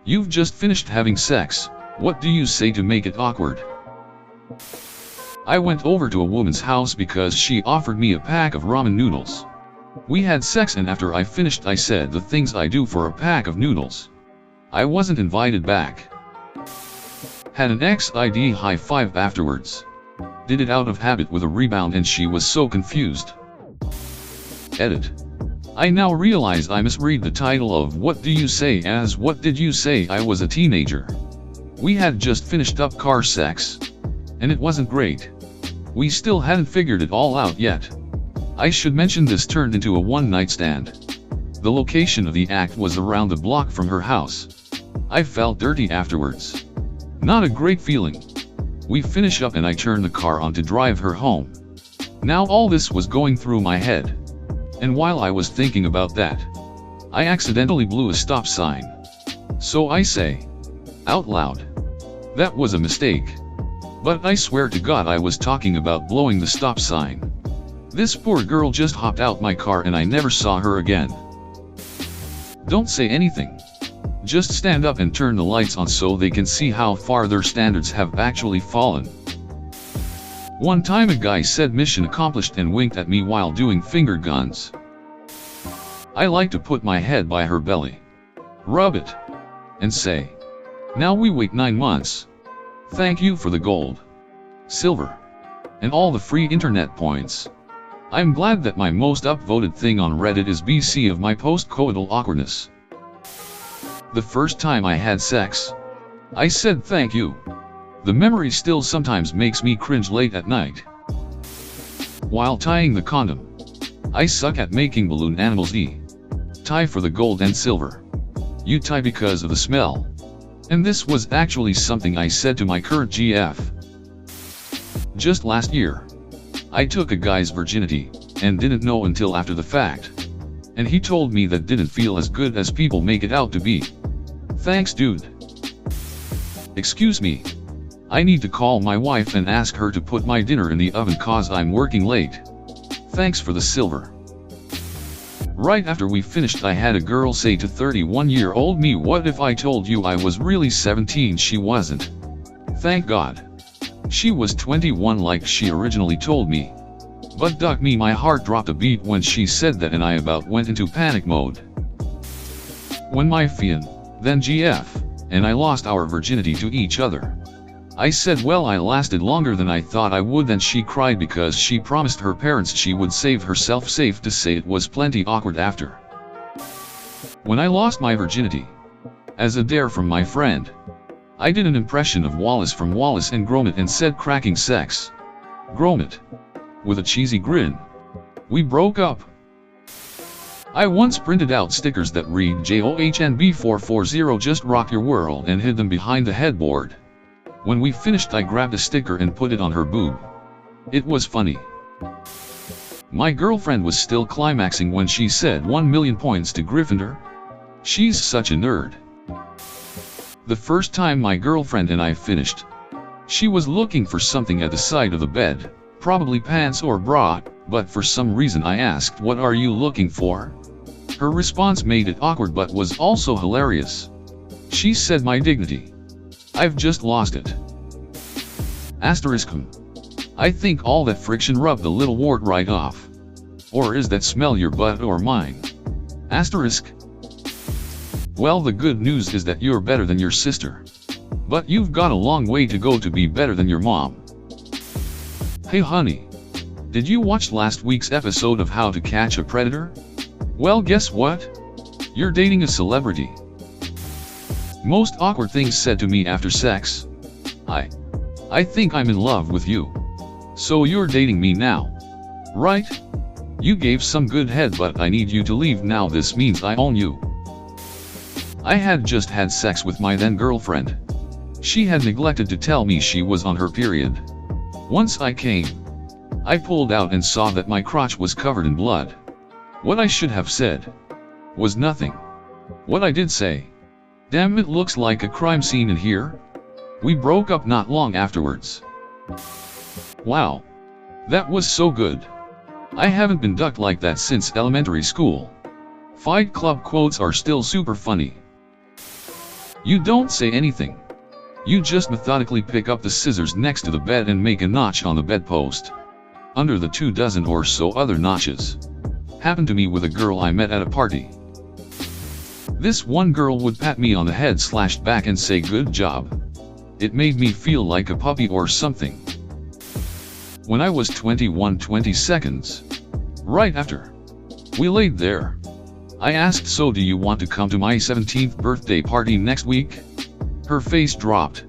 You've just finished having sex. What do you say to make it awkward? I went over to a woman's house because she offered me a pack of ramen noodles. We had sex, and after I finished I said the things I do for a pack of noodles. I wasn't invited back. Had an XID high five afterwards. Did it out of habit with a rebound, and she was so confused. Edit. I now realize I misread the title of What Do You Say as What Did You Say I Was a Teenager. We had just finished up car sex. And it wasn't great. We still hadn't figured it all out yet. I should mention this turned into a one-night stand. The location of the act was around the block from her house. I felt dirty afterwards. Not a great feeling. We finish up and I turn the car on to drive her home. Now all this was going through my head. And while I was thinking about that, I accidentally blew a stop sign. So I say, out loud, that was a mistake. But I swear to God I was talking about blowing the stop sign. This poor girl just hopped out my car and I never saw her again. Don't say anything. Just stand up and turn the lights on so they can see how far their standards have actually fallen. One time a guy said mission accomplished and winked at me while doing finger guns. I like to put my head by her belly, rub it, and say, now we wait 9 months. Thank you for the gold, silver, and all the free internet points. I'm glad that my most upvoted thing on Reddit is BC of my post-coital awkwardness. The first time I had sex, I said thank you. The memory still sometimes makes me cringe late at night. While tying the condom, I suck at making balloon animals tie for the gold and silver. You tie because of the smell. And this was actually something I said to my current GF. Just last year, I took a guy's virginity, and didn't know until after the fact. And he told me that didn't feel as good as people make it out to be. Thanks, dude. Excuse me. I need to call my wife and ask her to put my dinner in the oven cause I'm working late. Thanks for the silver. Right after we finished I had a girl say to 31-year-old me, what if I told you I was really 17? She wasn't. Thank God. She was 21 like she originally told me. But duck me, my heart dropped a beat when she said that and I about went into panic mode. When my fian, then GF, and I lost our virginity to each other. I said well I lasted longer than I thought I would, then she cried because she promised her parents she would save herself. Safe to say it was plenty awkward after. When I lost my virginity, as a dare from my friend, I did an impression of Wallace from Wallace and Gromit and said cracking sex. Gromit. With a cheesy grin. We broke up. I once printed out stickers that read JOHNB440 just rock your world and hid them behind the headboard. When we finished I grabbed a sticker and put it on her boob. It was funny. My girlfriend was still climaxing when she said 1 million points to Gryffindor. She's such a nerd. The first time my girlfriend and I finished, she was looking for something at the side of the bed, probably pants or bra, but for some reason I asked, what are you looking for? Her response made it awkward but was also hilarious. She said, my dignity. I've just lost it. Asterisk. I think all that friction rubbed the little wart right off. Or is that smell your butt or mine? Asterisk. Well, the good news is that you're better than your sister. But you've got a long way to go to be better than your mom. Hey honey. Did you watch last week's episode of How to Catch a Predator? Well, guess what? You're dating a celebrity. Most awkward things said to me after sex. I think I'm in love with you. So you're dating me now. Right? You gave some good head but I need you to leave now. This means I own you. I had just had sex with my then girlfriend. She had neglected to tell me she was on her period. Once I came, I pulled out and saw that my crotch was covered in blood. What I should have said was nothing. What I did say, damn, it looks like a crime scene in here. We broke up not long afterwards. Wow. That was so good. I haven't been ducked like that since elementary school. Fight Club quotes are still super funny. You don't say anything. You just methodically pick up the scissors next to the bed and make a notch on the bedpost. Under the 24 or so other notches. Happened to me with a girl I met at a party. This one girl would pat me on the head/back and say good job. It made me feel like a puppy or something. When I was 21, 20 seconds. Right after. We laid there. I asked, so do you want to come to my 17th birthday party next week? Her face dropped.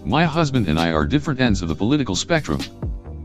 My husband and I are different ends of the political spectrum.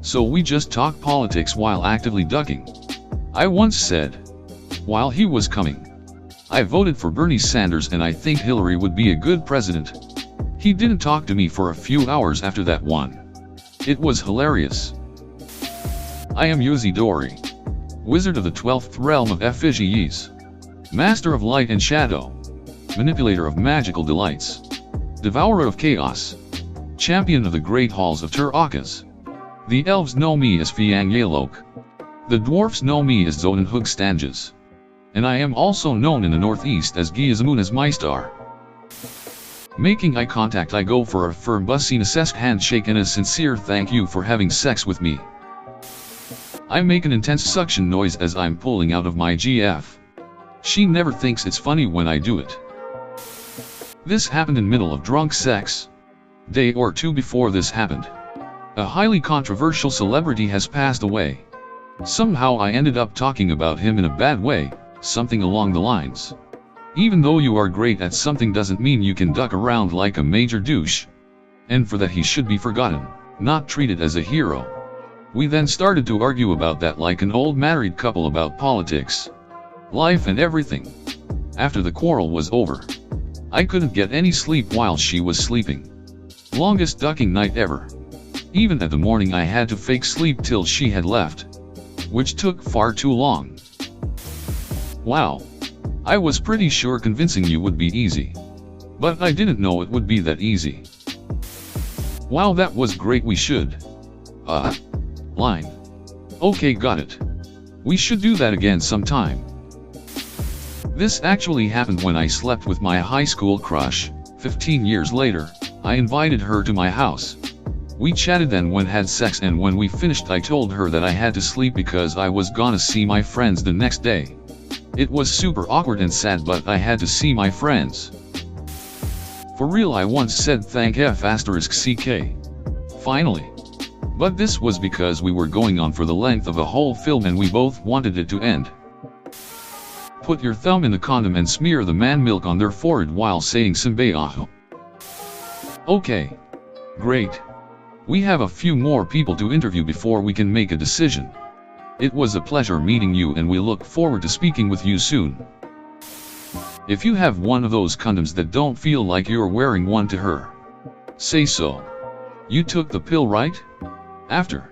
So we just talk politics while actively ducking. I once said, while he was coming, I voted for Bernie Sanders and I think Hillary would be a good president. He didn't talk to me for a few hours after that one. It was hilarious. I am Yuzidori, wizard of the 12th realm of Ephiges, master of light and shadow, manipulator of magical delights, devourer of chaos, champion of the great halls of Tur-Akas. The elves know me as Fiang Yalok. The dwarfs know me as Zodan Hugstanges. And I am also known in the northeast as Giazamunas Maistar. Making eye contact, I go for a firm business-esque handshake and a sincere thank you for having sex with me. I make an intense suction noise as I'm pulling out of my GF. She never thinks it's funny when I do it. This happened in middle of drunk sex. Day or two before this happened, a highly controversial celebrity has passed away. Somehow I ended up talking about him in a bad way, something along the lines, even though you are great at something doesn't mean you can duck around like a major douche. And for that he should be forgotten, not treated as a hero. We then started to argue about that like an old married couple about politics, life and everything. After the quarrel was over, I couldn't get any sleep while she was sleeping. Longest ducking night ever. Even at the morning I had to fake sleep till she had left, which took far too long. Wow. I was pretty sure convincing you would be easy. But I didn't know it would be that easy. Wow, that was great. We should. Line. Okay, got it. We should do that again sometime. This actually happened when I slept with my high school crush. 15 years later, I invited her to my house. We chatted then when had sex, and when we finished I told her that I had to sleep because I was gonna see my friends the next day. It was super awkward and sad, but I had to see my friends. For real, I once said thank F***CK. Finally. But this was because we were going on for the length of a whole film and we both wanted it to end. Put your thumb in the condom and smear the man milk on their forehead while saying Simbayaho. Okay. Great. We have a few more people to interview before we can make a decision. It was a pleasure meeting you and we look forward to speaking with you soon. If you have one of those condoms that don't feel like you're wearing one to her, say so. You took the pill, right? After.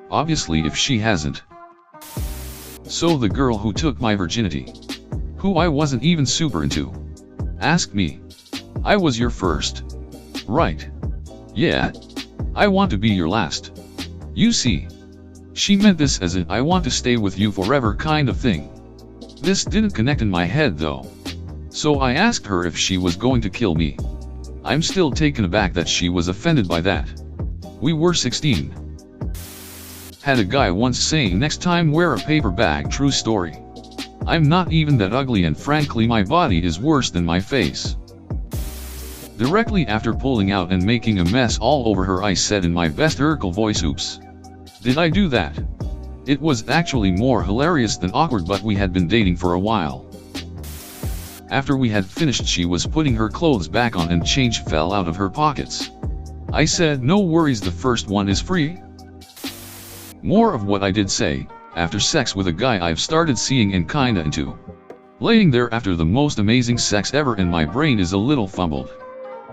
Obviously if she hasn't. So the girl who took my virginity, who I wasn't even super into, asked me. I was your first. Right. Yeah. I want to be your last. You see. She meant this as an I want to stay with you forever kind of thing. This didn't connect in my head though. So I asked her if she was going to kill me. I'm still taken aback that she was offended by that. We were 16. Had a guy once saying next time wear a paper bag. True story. I'm not even that ugly and frankly my body is worse than my face. Directly after pulling out and making a mess all over her I said in my best Urkel voice, oops. Did I do that? It was actually more hilarious than awkward, but we had been dating for a while. After we had finished she was putting her clothes back on and change fell out of her pockets. I said no worries, the first one is free. More of what I did say, after sex with a guy I've started seeing and kinda into. Laying there after the most amazing sex ever and my brain is a little fumbled.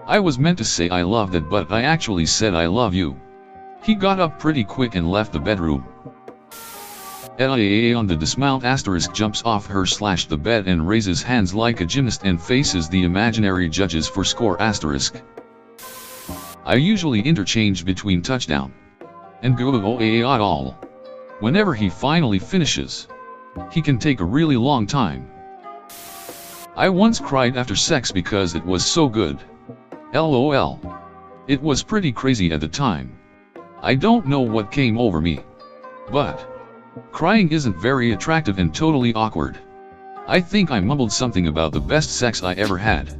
I was meant to say I loved it, but I actually said I love you. He got up pretty quick and left the bedroom. On the dismount asterisk jumps off her/the bed and raises hands like a gymnast and faces the imaginary judges for score asterisk. I usually interchange between touchdown and go all. Whenever he finally finishes, he can take a really long time. I once cried after sex because it was so good. LOL. It was pretty crazy at the time. I don't know what came over me. But crying isn't very attractive and totally awkward. I think I mumbled something about the best sex I ever had.